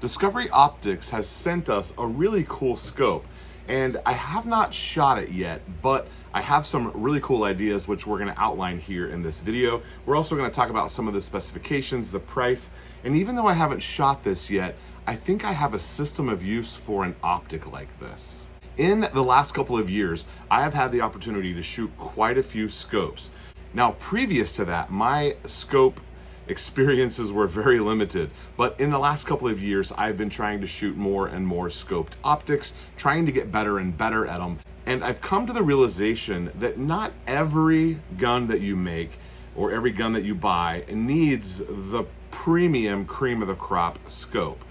Discovery Optics has sent us a really cool scope, and I have not shot it yet, but I have some really cool ideas which we're going to outline here in this video. We're also going to talk about some of the specifications, the price, and even though I haven't shot this yet, I think I have a system of use for an optic like this. In the last couple of years, I have had the opportunity to shoot quite a few scopes. Now, previous to that, my scope experiences were very limited, but in the last couple of years, I've been trying to shoot more and more scoped optics, trying to get better and better at them. And I've come to the realization that not every gun that you make or every gun that you buy needs the premium cream of the crop scope.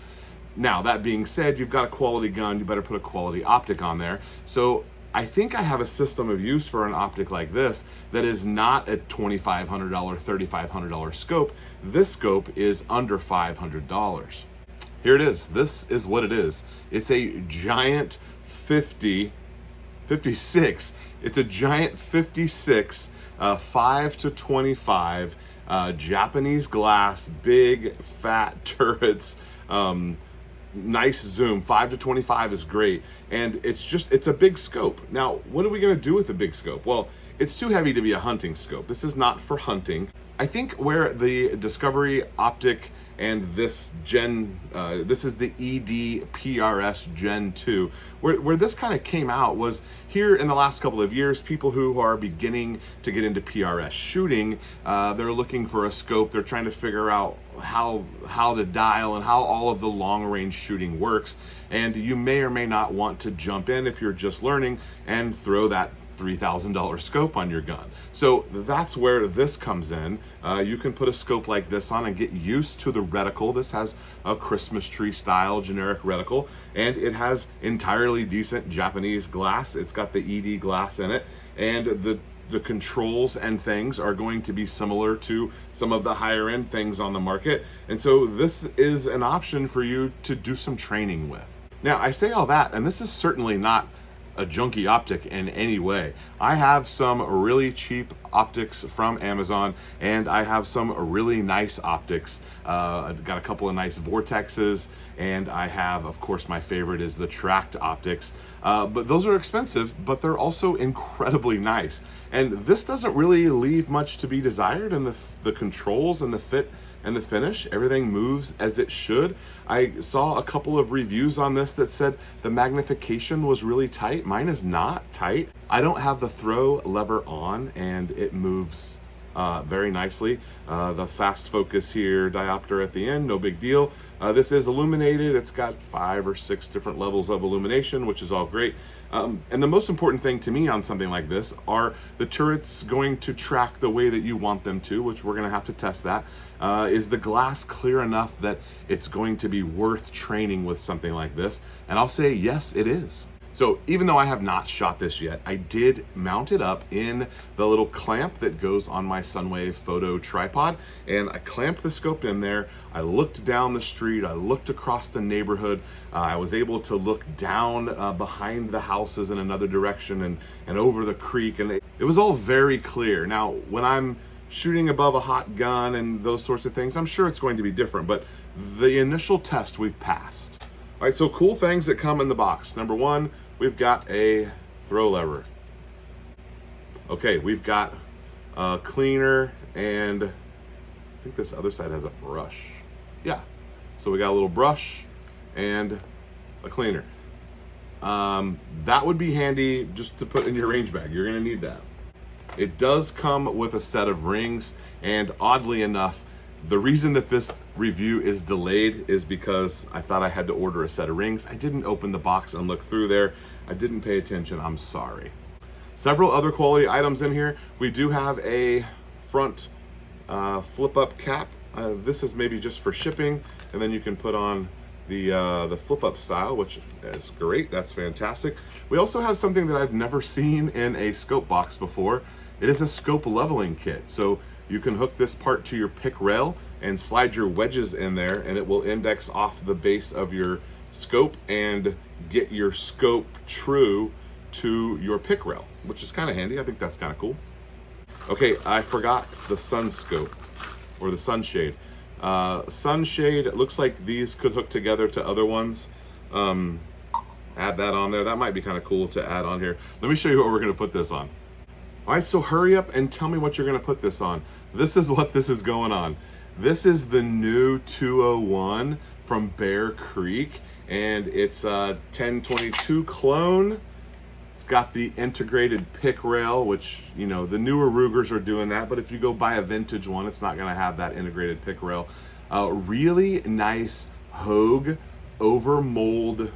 Now, that being said, you've got a quality gun, you better put a quality optic on there. So I think I have a system of use for an optic like this that is not a $2,500, $3,500 scope. This scope is under $500. Here it is. This is what it is. It's a giant 56. It's a giant 56, 5-25 Japanese glass, big fat turrets. Nice zoom. 5-25 is great, and it's a big scope. Now, what are we going to do with a big scope? Well, it's too heavy to be a hunting scope. This is not for hunting. I think where the Discovery Optic and this this is the ED PRS Gen 2, where this kind of came out was here in the last couple of years. People who are beginning to get into PRS shooting, they're looking for a scope. They're trying to figure out how the dial and how all of the long range shooting works. And you may or may not want to jump in if you're just learning and throw that $3,000 scope on your gun. So that's where this comes in. You can put a scope like this on and get used to the reticle. This has a Christmas tree style generic reticle, and it has entirely decent Japanese glass. It's got the ED glass in it, and the controls and things are going to be similar to some of the higher end things on the market. And so this is an option for you to do some training with. Now, I say all that, and this is certainly not a junky optic in any way. I have some really cheap optics from Amazon, and I have some really nice optics. I've got a couple of nice Vortexes, and I have, of course, my favorite is the Tract optics. But those are expensive, but they're also incredibly nice. And this doesn't really leave much to be desired in the controls and the fit and the finish. Everything moves as it should. I saw a couple of reviews on this that said the magnification was really tight. Mine is not tight. I don't have the throw lever on, and it moves very nicely. The fast focus here, diopter at the end, no big deal. This is illuminated. It's got 5 or 6 different levels of illumination, which is all great. And the most important thing to me on something like this are the turrets going to track the way that you want them to, which we're going to have to test that. Is the glass clear enough that it's going to be worth training with something like this? And I'll say, yes, it is. So even though I have not shot this yet, I did mount it up in the little clamp that goes on my Sunwave photo tripod, and I clamped the scope in there. I looked down the street, I looked across the neighborhood. I was able to look down behind the houses in another direction and over the creek, and it was all very clear. Now, when I'm shooting above a hot gun and those sorts of things, I'm sure it's going to be different, but the initial test we've passed. All right, so cool things that come in the box. Number one, we've got a throw lever. Okay, we've got a cleaner, and I think this other side has a brush. Yeah, so we got a little brush and a cleaner. That would be handy just to put in your range bag. You're gonna need that. It does come with a set of rings, and oddly enough, the reason that this review is delayed is because I thought I had to order a set of rings. I didn't open the box and look through there. I didn't pay attention. I'm sorry. Several other quality items in here. We do have a front flip-up cap. This is maybe just for shipping, and then you can put on the flip-up style, which is great. That's fantastic. We also have something that I've never seen in a scope box before. It is a scope leveling kit. So you can hook this part to your pick rail and slide your wedges in there, and it will index off the base of your scope and get your scope true to your pick rail, which is kind of handy. I think that's kind of cool. Okay, I forgot the sun scope or the sunshade. sunshade. It looks like these could hook together to other ones. Add that on there. That might be kind of cool to add on here. Let me show you what we're gonna put this on. All right, so hurry up and tell me what you're gonna put this on. This is what this is going on. This is the new 201 from Bear Creek, and it's a 1022 clone. It's got the integrated pick rail, which, you know, the newer Rugers are doing that, but if you go buy a vintage one, it's not gonna have that integrated pick rail. Really nice Hogue over mold.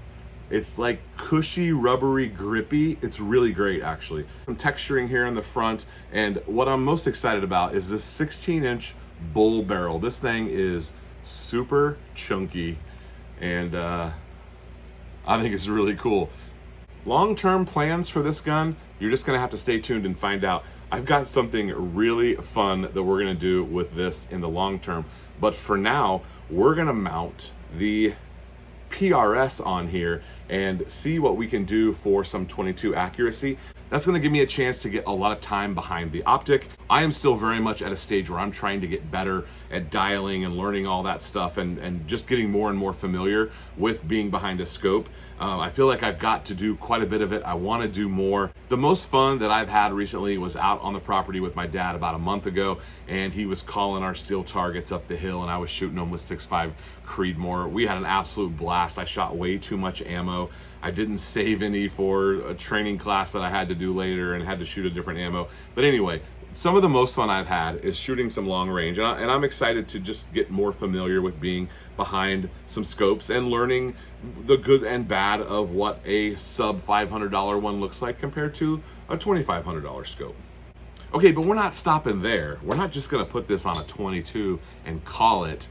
It's like cushy, rubbery, grippy. It's really great, actually. Some texturing here in the front, and what I'm most excited about is this 16-inch bull barrel. This thing is super chunky, and I think it's really cool. Long-term plans for this gun, you're just gonna have to stay tuned and find out. I've got something really fun that we're gonna do with this in the long term, but for now, we're gonna mount the PRS on here and see what we can do for some 22 accuracy. That's gonna give me a chance to get a lot of time behind the optic. I am still very much at a stage where I'm trying to get better at dialing and learning all that stuff, and just getting more and more familiar with being behind a scope. I feel like I've got to do quite a bit of it. I wanna do more. The most fun that I've had recently was out on the property with my dad about a month ago, and he was calling our steel targets up the hill, and I was shooting them with 6.5 Creedmoor. We had an absolute blast. I shot way too much ammo. I didn't save any for a training class that I had to do later and had to shoot a different ammo. But anyway, some of the most fun I've had is shooting some long range, and I'm excited to just get more familiar with being behind some scopes and learning the good and bad of what a sub $500 one looks like compared to a $2,500 scope. Okay, but we're not stopping there. We're not just gonna put this on a 22 and call it.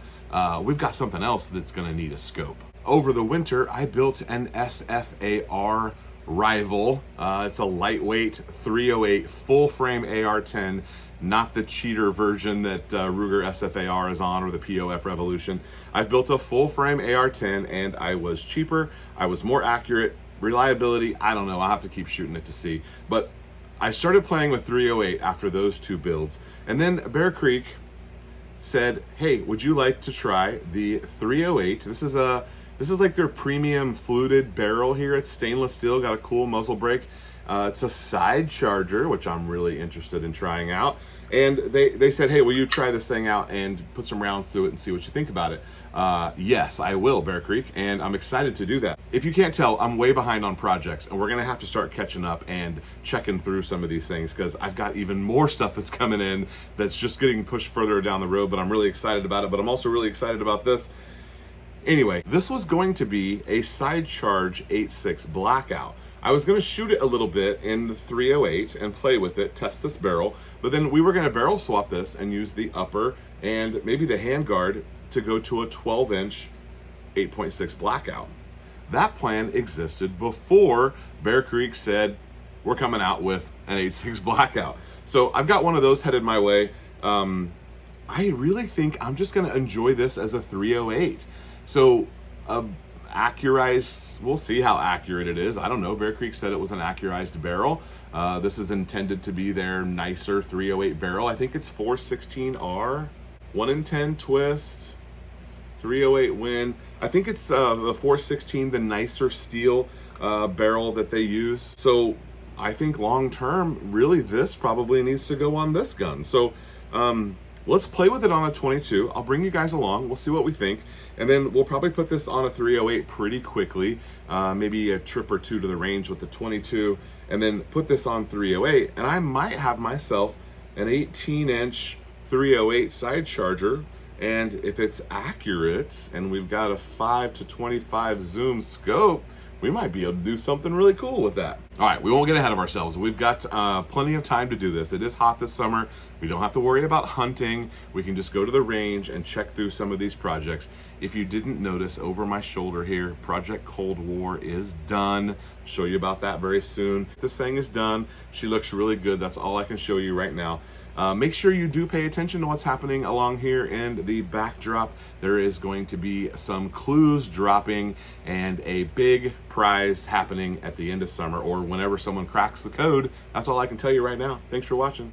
We've got something else that's gonna need a scope. Over the winter, I built an SFAR rival. It's a lightweight 308 full frame AR-10, not the cheater version that Ruger SFAR is on, or the POF Revolution. I built a full frame AR-10, and I was cheaper, I was more accurate, reliability, I don't know, I'll have to keep shooting it to see. But I started playing with 308 after those two builds, and then Bear Creek said, hey, would you like to try the 308? This is like their premium fluted barrel here. It's stainless steel, got a cool muzzle brake. It's a side charger, which I'm really interested in trying out. And they said, hey, will you try this thing out and put some rounds through it and see what you think about it? Yes, I will, Bear Creek, and I'm excited to do that. If you can't tell, I'm way behind on projects, and we're gonna have to start catching up and checking through some of these things, because I've got even more stuff that's coming in that's just getting pushed further down the road, but I'm really excited about it. But I'm also really excited about this. Anyway, this was going to be a side charge 8.6 Blackout. I was gonna shoot it a little bit in the 308 and play with it, test this barrel, but then we were gonna barrel swap this and use the upper and maybe the handguard to go to a 12-inch 8.6 Blackout. That plan existed before Bear Creek said, we're coming out with an 8.6 Blackout. So I've got one of those headed my way. I really think I'm just gonna enjoy this as a 308. So accurized, we'll see how accurate it is. I don't know, Bear Creek said it was an accurized barrel. This is intended to be their nicer 308 barrel. I think it's 416R, 1 in 10 twist, 308 Win. I think it's the 416, the nicer steel barrel that they use. So I think long term, really this probably needs to go on this gun. So let's play with it on a 22. I'll bring you guys along. We'll see what we think. And then we'll probably put this on a 308 pretty quickly. Maybe a trip or two to the range with the 22. And then put this on 308. And I might have myself an 18-inch 308 side charger. And if it's accurate and we've got a 5 to 25 zoom scope, we might be able to do something really cool with that. All right, we won't get ahead of ourselves. We've got plenty of time to do this. It is hot this summer. We don't have to worry about hunting. We can just go to the range and check through some of these projects. If you didn't notice, over my shoulder here, Project Cold War is done. I'll show you about that very soon. This thing is done. She looks really good. That's all I can show you right now. Make sure you do pay attention to what's happening along here in the backdrop. There is going to be some clues dropping and a big prize happening at the end of summer, or whenever someone cracks the code. That's all I can tell you right now. Thanks for watching.